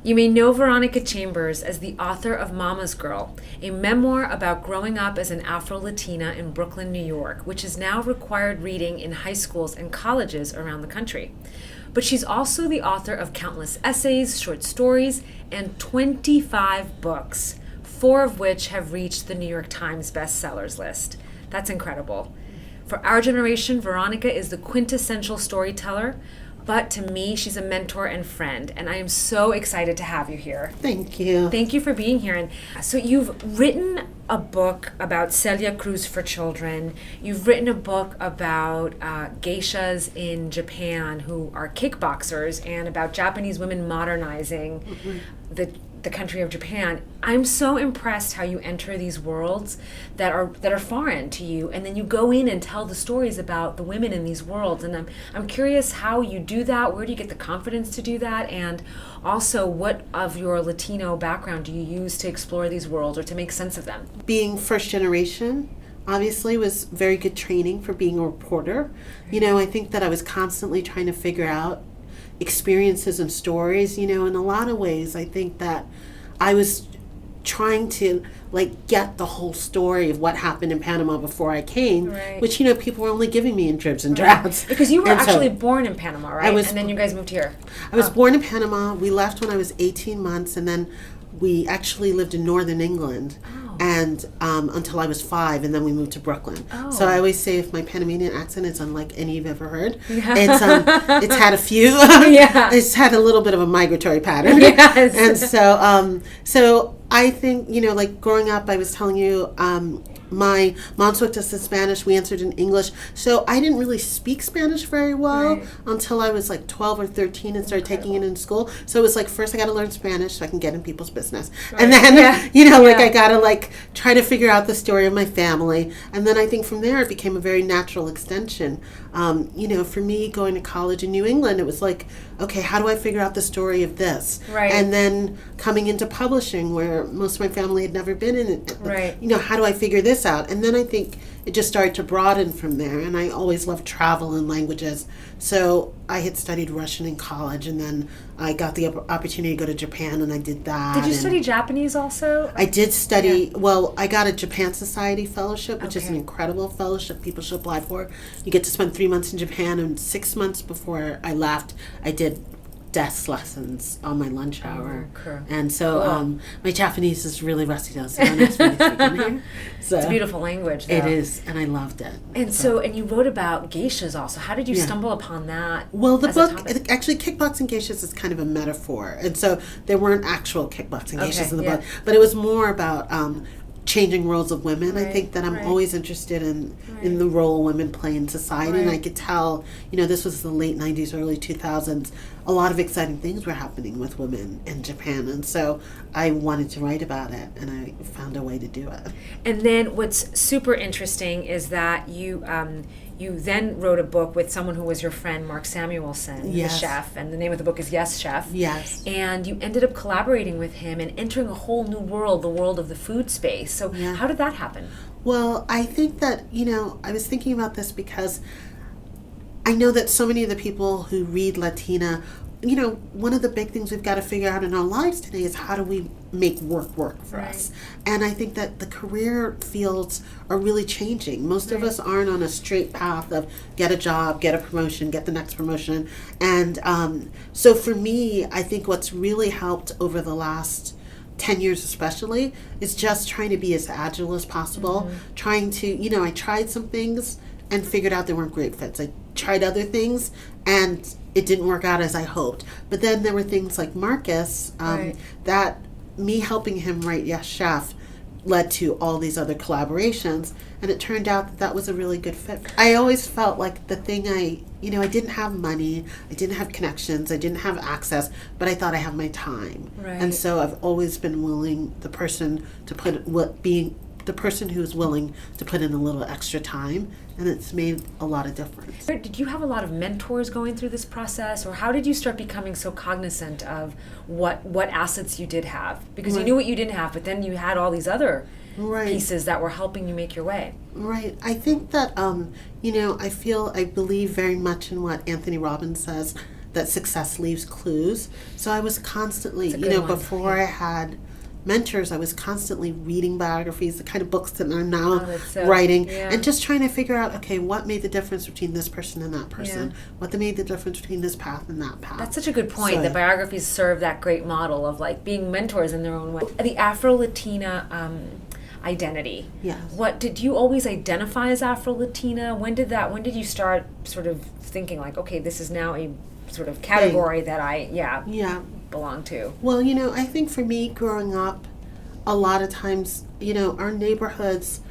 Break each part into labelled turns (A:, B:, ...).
A: You may know Veronica Chambers as the author of Mama's Girl, a memoir about growing up as an Afro-Latina in Brooklyn, New York, which is now required reading in high schools and colleges around the country. But she's also the author of countless essays, short stories, and 25 books, 4 of which have reached the New York Times bestsellers list. That's incredible. For our generation, Veronica is the quintessential storyteller, but to me, she's a mentor and friend, and I am so excited to have you here.
B: Thank you.
A: Thank you for being here. And so you've written a book about Celia Cruz for children. You've written a book about geishas in Japan who are kickboxers, and about Japanese women modernizing the country of Japan. I'm so impressed how you enter these worlds that are foreign to you, and then you go in and tell the stories about the women in these worlds. And I'm curious how you do that. Where do you get the confidence to do that? And also, what of your Latino background do you use to explore these worlds or to make sense of them?
B: Being first generation obviously was very good training for being a reporter. You know, I think that I was constantly trying to figure out experiences and stories. You know, in a lot of ways, I think that I was trying to get the whole story of what happened in Panama before I came,
A: right.
B: Which, you know, people were only giving me in dribs and drabs.
A: Because you were actually born in Panama, right? And then you guys moved here.
B: I was born in Panama. We left when I was 18 months, and then we actually lived in northern England. And until I was 5, and then we moved to Brooklyn. So I always say, if my Panamanian accent is unlike any you've ever heard, it's had a few. It's had a little bit of a migratory pattern.
A: Yes.
B: And so I think, you know, like growing up, I was telling you, my mom spoke to us in Spanish. We answered in English. So I didn't really speak Spanish very well until I was like 12 or 13 and started taking it in school. So it was like, first I got to learn Spanish so I can get in people's business. And then, I got to try to figure out the story of my family. And then I think from there it became a very natural extension. For me, going to college in New England, it was like, okay, how do I figure out the story of this?
A: Right.
B: And then coming into publishing, where most of my family had never been in it.
A: Right.
B: You know, how do I figure this out? And then I think it just started to broaden from there. And I always loved travel and languages. So I had studied Russian in college, and then I got the opportunity to go to Japan, and I did that.
A: Did you study Japanese also?
B: I did study, I got a Japan Society fellowship, which is an incredible fellowship people should apply for. You get to spend 3 months in Japan, and 6 months before I left, I did desk lessons on my lunch hour.
A: Cool.
B: And so my Japanese is really rusty now, so don't ask me to speak in here. So,
A: it's a beautiful language, though.
B: It is, and I loved it.
A: And and you wrote about geishas also. How did you stumble upon that?
B: Well, the book, actually, Kickboxing Geishas is kind of a metaphor. And so there weren't actual kickboxing geishas in the book, but it was more about changing roles of women. I think that I'm always interested in the role women play in society, and I could tell, you know, this was the late 90s, early 2000s, a lot of exciting things were happening with women in Japan, and so I wanted to write about it, and I found a way to do it.
A: And then what's super interesting is that you then wrote a book with someone who was your friend, Mark Samuelson, the chef, and the name of the book is Yes, Chef.
B: Yes.
A: And you ended up collaborating with him and entering a whole new world, the world of the food space. So how did that happen?
B: Well, I think that, you know, I was thinking about this because I know that so many of the people who read Latina, you know, one of the big things we've got to figure out in our lives today is how do we make work for us. And I think that the career fields are really changing. Most of us aren't on a straight path of get a job, get a promotion, get the next promotion. And so for me, I think what's really helped over the last 10 years especially is just trying to be as agile as possible, trying to, you know, I tried some things and figured out they weren't great fits. I tried other things and it didn't work out as I hoped. But then there were things like Marcus, that me helping him write Yes Chef led to all these other collaborations, and it turned out that that was a really good fit. I always felt like the thing I didn't have money, I didn't have connections, I didn't have access, but I thought I have my time. And so I've always been willing, the person who's willing to put in a little extra time, and it's made a lot of difference.
A: Did you have a lot of mentors going through this process, or how did you start becoming so cognizant of what assets you did have? Because you knew what you didn't have, but then you had all these other pieces that were helping you make your way.
B: Right. I think that, I believe very much in what Anthony Robbins says, that success leaves clues. So I was constantly,
A: That's a good one.
B: before I had mentors, I was constantly reading biographies, the kind of books that I'm now writing, and just trying to figure out, okay, what made the difference between this person and that person? What made the difference between this path and that path?
A: That's such a good point. The biographies serve that great model of like being mentors in their own way. The Afro-Latina identity.
B: Yes.
A: What did you always identify as Afro-Latina? When did you start sort of thinking like, okay, this is now a sort of category that I belong to?
B: Well, I think for me growing up, a lot of times, our neighborhoods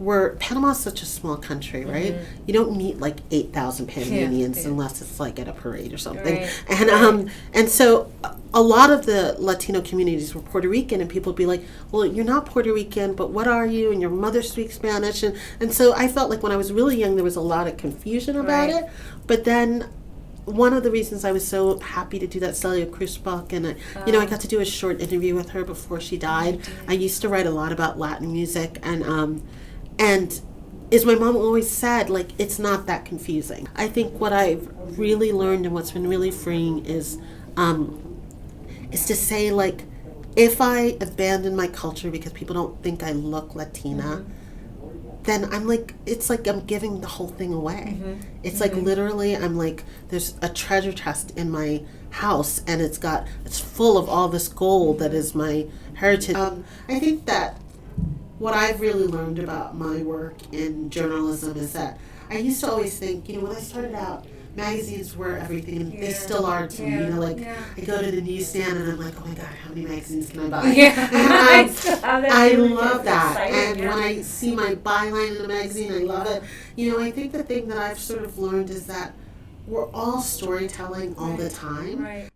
B: Panama's such a small country, right? Mm-hmm. You don't meet like 8,000 Panamanians unless it's like at a parade or something. Right. And so a lot of the Latino communities were Puerto Rican, and people would be like, well, you're not Puerto Rican, but what are you? And your mother speaks Spanish. And so I felt like when I was really young, there was a lot of confusion about it. But then one of the reasons I was so happy to do that Celia Cruz book, and I got to do a short interview with her before she died. I used to write a lot about Latin music, and as my mom always said, like, it's not that confusing. I think what I've really learned and what's been really freeing is to say, like, if I abandon my culture because people don't think I look Latina, then I'm like, it's like I'm giving the whole thing away. It's like literally, I'm like, there's a treasure chest in my house, and it's full of all this gold that is my heritage. I think that what I've really learned about my work in journalism is that I used to always think, when I started out, magazines were everything, and they still are to me. I go to the newsstand and I'm like, oh my God, how many magazines can I buy? I love that. And when I see my byline in a magazine, I love it. I think the thing that I've sort of learned is that we're all storytelling all the time.